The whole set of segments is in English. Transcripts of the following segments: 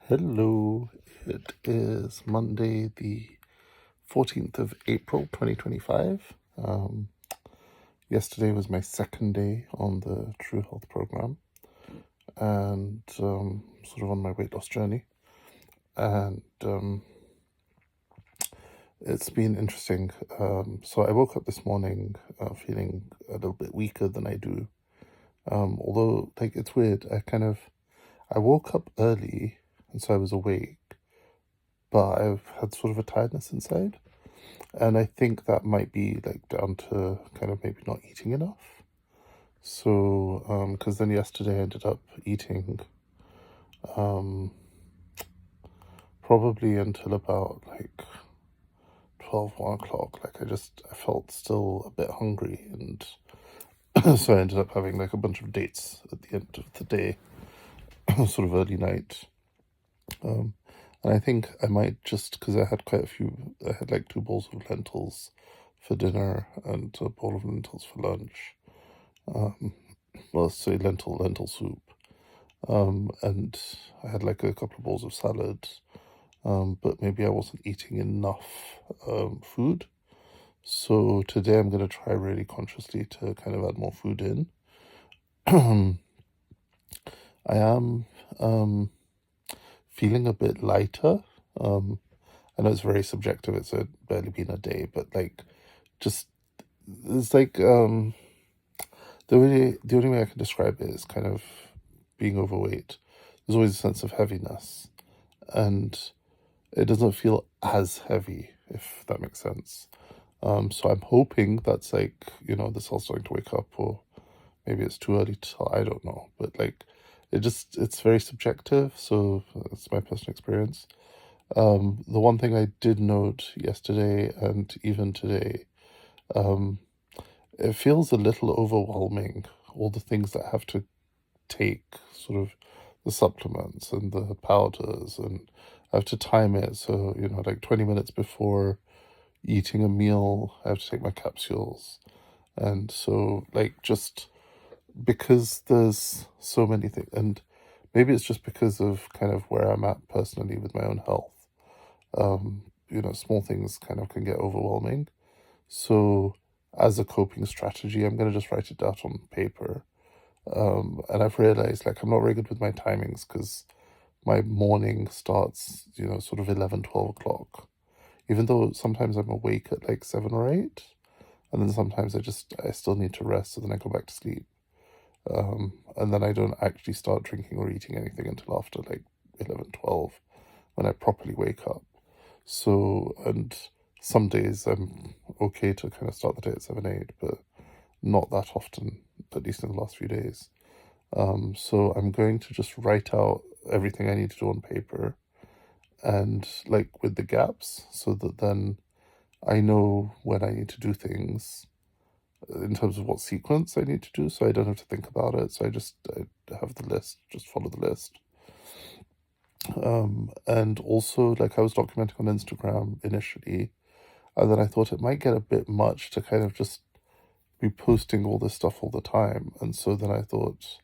Hello, it is Monday, the 14th of April, 2025. Yesterday was my second day on the True Health program and sort of on my weight loss journey. And it's been interesting. So I woke up this morning feeling a little bit weaker than I do. Although, it's weird. I woke up early and so I was awake, but I've had sort of a tiredness inside. And I think that might be down to kind of maybe not eating enough. So, because then yesterday I ended up eating probably until about 1 o'clock. I felt still a bit hungry, and so I ended up having a bunch of dates at the end of the day, sort of early night. And I think I might just, because I had I had 2 bowls of lentils for dinner and a bowl of lentils for lunch. Let's say lentil soup. And I had a couple of bowls of salad. But maybe I wasn't eating enough food. So today I'm going to try really consciously to kind of add more food in. I am feeling a bit lighter. I know it's very subjective. It's barely been a day, but just it's the only way I can describe it is kind of being overweight. There's always a sense of heaviness, and it doesn't feel as heavy, if that makes sense. So I'm hoping that's the cell's starting to wake up, or maybe it's too early to tell. I don't know, but it's very subjective. So it's my personal experience. The one thing I did note yesterday and even today, it feels a little overwhelming, all the things that I have to take, sort of the supplements and the powders, and I have to time it. So, 20 minutes before eating a meal, I have to take my capsules. And so, just because there's so many things, and maybe it's just because of kind of where I'm at personally with my own health, small things kind of can get overwhelming. So, as a coping strategy, I'm going to just write it down on paper. And I've realized I'm not very good with my timings, because my morning starts, sort of 11, 12 o'clock. Even though sometimes I'm awake at 7 or 8, and then sometimes I still need to rest, so then I go back to sleep. And then I don't actually start drinking or eating anything until after 11, 12, when I properly wake up. So, and some days I'm okay to kind of start the day at 7, 8, but not that often, at least in the last few days. So I'm going to just write out everything I need to do on paper, and with the gaps, so that then I know when I need to do things in terms of what sequence I need to do, so I don't have to think about it. So I have the list, just follow the list. And also, I was documenting on Instagram initially, and then I thought it might get a bit much to kind of just be posting all this stuff all the time. And so then I thought,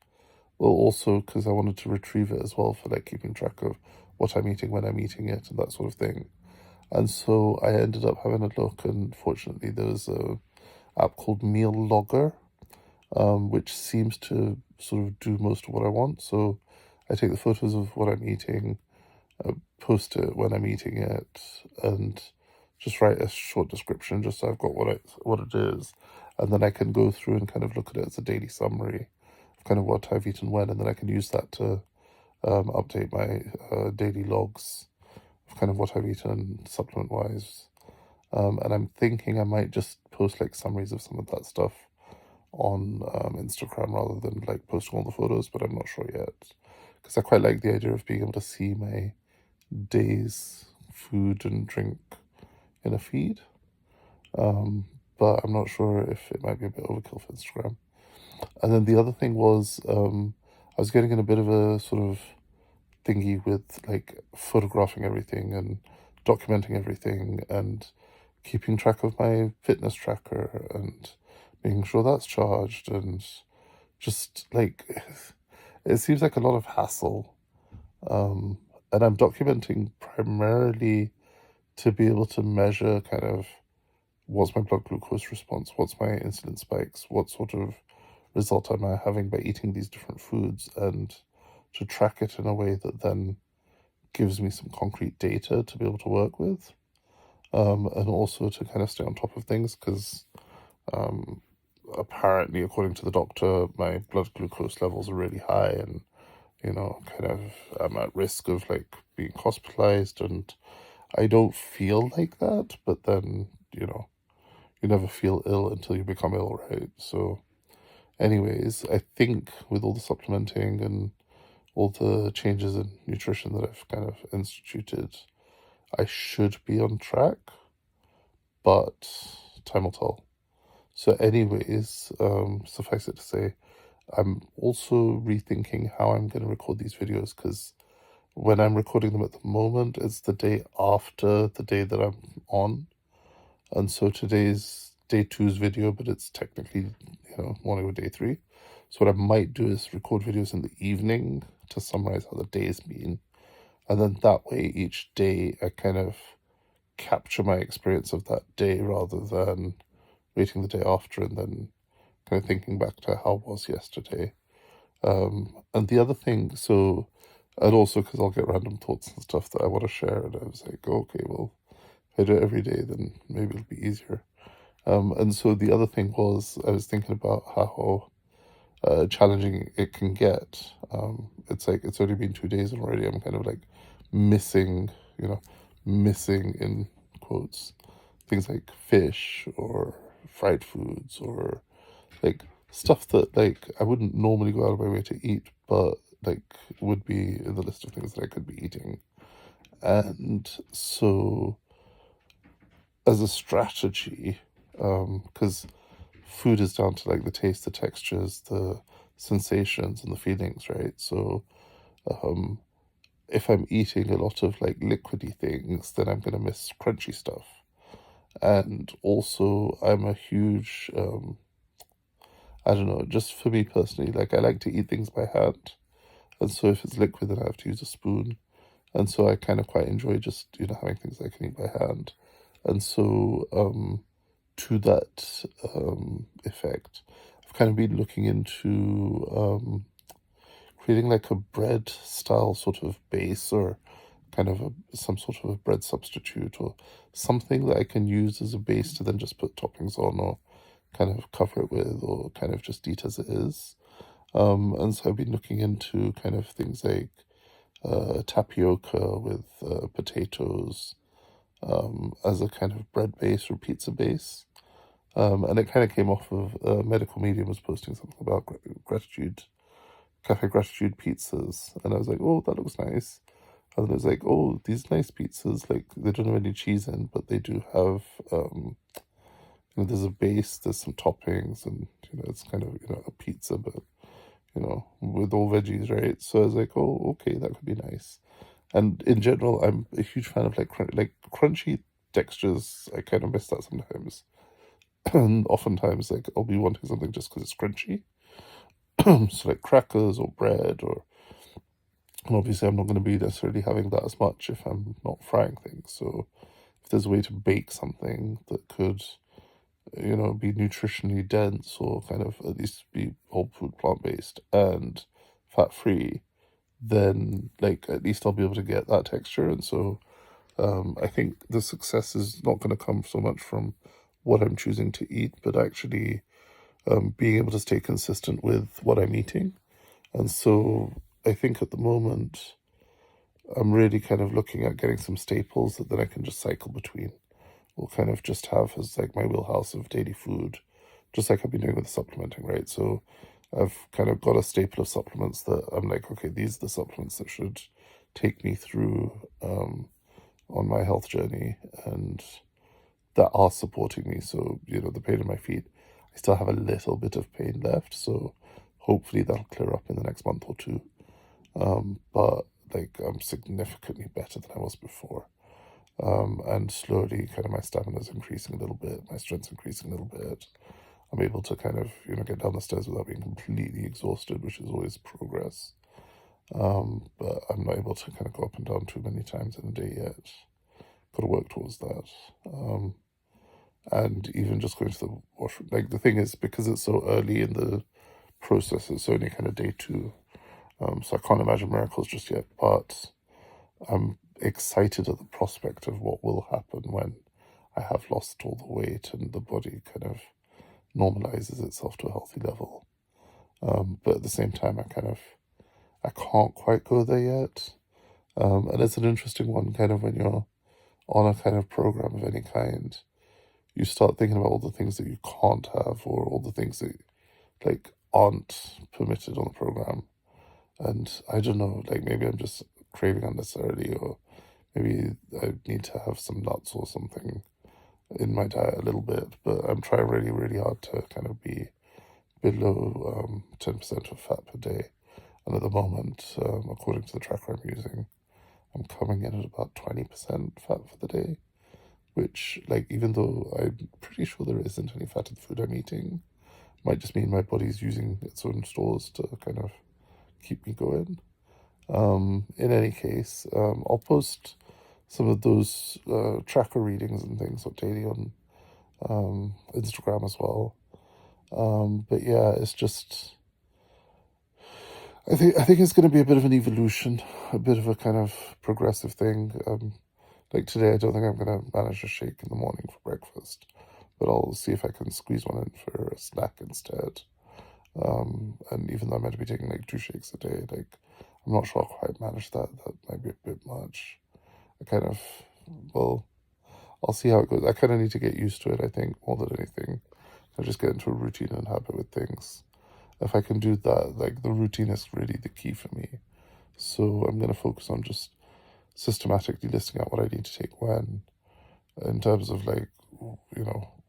well, also because I wanted to retrieve it as well for keeping track of what I'm eating, when I'm eating it, and that sort of thing. And so I ended up having a look, and fortunately there was a app called Meal Logger, which seems to sort of do most of what I want. So I take the photos of what I'm eating, post it when I'm eating it, and just write a short description, just so I've got what it is, and then I can go through and kind of look at it as a daily summary of kind of what I've eaten when, and then I can use that to update my daily logs of kind of what I've eaten supplement wise. And I'm thinking I might just post summaries of some of that stuff on Instagram, rather than posting all the photos, but I'm not sure yet, because I quite like the idea of being able to see my day's food and drink in a feed. But I'm not sure if it might be a bit overkill for Instagram. And then the other thing was, I was getting in a bit of a sort of thingy with photographing everything and documenting everything, and keeping track of my fitness tracker and making sure that's charged, and just it seems like a lot of hassle. and I'm documenting primarily to be able to measure kind of what's my blood glucose response, what's my insulin spikes, what sort of result am I having by eating these different foods, and to track it in a way that then gives me some concrete data to be able to work with, and also to kind of stay on top of things, because apparently, according to the doctor, my blood glucose levels are really high, and kind of I'm at risk of like being hospitalized, and I don't feel like that, but then, you never feel ill until you become ill, right? So anyways, I think with all the supplementing and all the changes in nutrition that I've kind of instituted, I should be on track, but time will tell. So anyways, suffice it to say, I'm also rethinking how I'm going to record these videos, because when I'm recording them at the moment, it's the day after the day that I'm on. And so today's day two's video, but it's technically, morning of day three. So what I might do is record videos in the evening to summarize how the day's been. And then that way, each day, I kind of capture my experience of that day rather than waiting the day after and then kind of thinking back to how it was yesterday. And the other thing, and also because I'll get random thoughts and stuff that I want to share, and I was like, okay, well, if I do it every day, then maybe it'll be easier. And so the other thing was, I was thinking about how challenging it can get. It's like, it's only been 2 days and already I'm kind of like missing in quotes, things like fish or fried foods or like stuff that like I wouldn't normally go out of my way to eat, but like would be in the list of things that I could be eating. And so as a strategy, because food is down to like the taste, the textures, the sensations and the feelings, right? So if I'm eating a lot of like liquidy things, then I'm going to miss crunchy stuff. And also I'm a huge I don't know, just for me personally, like I like to eat things by hand. And so if it's liquid, then I have to use a spoon. And so I kind of quite enjoy just, having things I can eat by hand. And so to that effect, I've kind of been looking into creating like a bread style sort of base, or kind of some sort of a bread substitute, or something that I can use as a base to then just put toppings on, or kind of cover it with, or kind of just eat as it is. And so I've been looking into kind of things like tapioca with potatoes as a kind of bread base or pizza base. And it kind of came off of Medical Medium was posting something about cafe gratitude pizzas, and I was like, oh, that looks nice. And then it was like, oh, these nice pizzas, like they don't have any cheese in, but they do have there's a base, there's some toppings, and it's kind of a pizza, but with all veggies, right? So I was like, oh, okay, that could be nice. And in general, I'm a huge fan of like crunchy textures. I kind of miss that sometimes. And oftentimes, like, I'll be wanting something just because it's crunchy. So like crackers or bread, and obviously I'm not going to be necessarily having that as much if I'm not frying things. So if there's a way to bake something that could be nutritionally dense, or kind of at least be whole food, plant-based and fat-free, then like at least I'll be able to get that texture. And so I think the success is not going to come so much from what I'm choosing to eat, but actually being able to stay consistent with what I'm eating. And so I think at the moment I'm really kind of looking at getting some staples that then I can just cycle between, or kind of just have as like my wheelhouse of daily food, just like I've been doing with the supplementing, right? So I've kind of got a staple of supplements that I'm like, okay, these are the supplements that should take me through on my health journey, and that are supporting me. So, the pain in my feet, I still have a little bit of pain left, so hopefully that'll clear up in the next month or two. But like I'm significantly better than I was before. And slowly kind of my stamina is increasing a little bit, my strength's increasing a little bit. I'm able to kind of, get down the stairs without being completely exhausted, which is always progress. But I'm not able to kind of go up and down too many times in a day yet. Got to work towards that. And even just going to the washroom. Like, the thing is, because it's so early in the process, it's only kind of day 2. So I can't imagine miracles just yet, but I'm excited at the prospect of what will happen when I have lost all the weight and the body kind of normalizes itself to a healthy level. But at the same time, I can't quite go there yet. And it's an interesting one, kind of when you're on a kind of program of any kind, you start thinking about all the things that you can't have, or all the things that like aren't permitted on the program. And I don't know, like maybe I'm just craving unnecessarily, or maybe I need to have some nuts or something in my diet a little bit. But I'm trying really, really hard to kind of be below 10% of fat per day. And at the moment, according to the tracker I'm using, I'm coming in at about 20% fat for the day, which, like, even though I'm pretty sure there isn't any fat in the food I'm eating, might just mean my body's using its own stores to kind of keep me going. In any case, I'll post some of those tracker readings and things up daily on Instagram as well. But yeah, it's just, I think it's going to be a bit of an evolution, a bit of a kind of progressive thing. Like today, I don't think I'm going to manage a shake in the morning for breakfast, but I'll see if I can squeeze one in for a snack instead. And even though I'm meant to be taking like 2 shakes a day, like I'm not sure I'll quite manage that. That might be a bit much. Well, I'll see how it goes. I kind of need to get used to it, I think, more than anything. I just get into a routine and habit with things. If I can do that, like the routine is really the key for me. So I'm going to focus on just systematically listing out what I need to take when, in terms of like,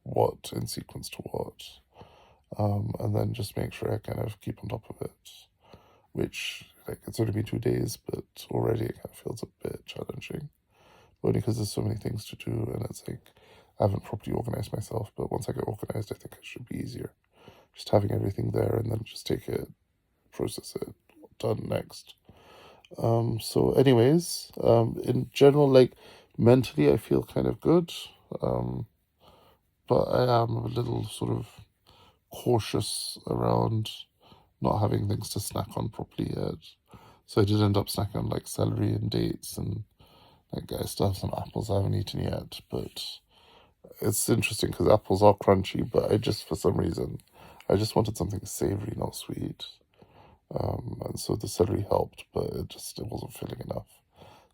what in sequence to what. And then just make sure I kind of keep on top of it, which, like, it's only been 2 days, but already it kind of feels a bit challenging, only because there's so many things to do, and it's like I haven't properly organized myself, but once I get organized, I think it should be easier. Just having everything there and then just take it, process it, done next. So anyways, in general, like mentally, I feel kind of good, but I am a little sort of cautious around not having things to snack on properly yet. So I did end up snacking on like celery and dates, and like I still have some apples I haven't eaten yet. But it's interesting because apples are crunchy, but for some reason, I just wanted something savory, not sweet. And so the celery helped, but it wasn't filling enough.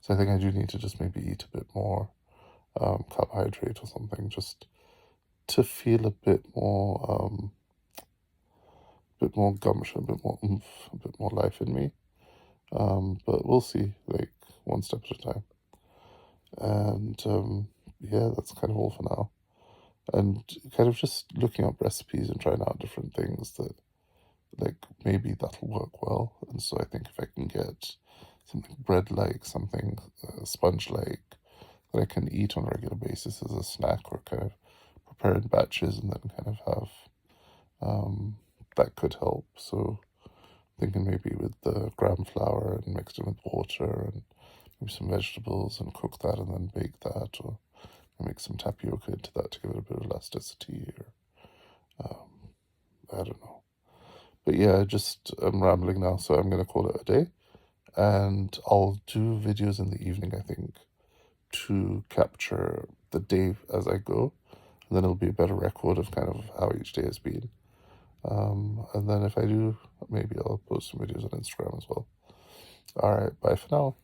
So I think I do need to just maybe eat a bit more carbohydrate or something, just to feel a bit more gumption, a bit more oomph, a bit more life in me. But we'll see, like one step at a time. And yeah, that's kind of all for now. And kind of just looking up recipes and trying out different things that, like, maybe that'll work well. And so I think if I can get something bread-like, something sponge-like, that I can eat on a regular basis as a snack, or kind of prepare in batches and then kind of have, that could help. So thinking maybe with the gram flour and mixed it with water and maybe some vegetables and cook that and then bake that, or make some tapioca into that to give it a bit of elasticity, or I don't know. But yeah, I'm rambling now, so I'm going to call it a day. And I'll do videos in the evening, I think, to capture the day as I go. And then it'll be a better record of kind of how each day has been. And then if I do, maybe I'll post some videos on Instagram as well. All right, bye for now.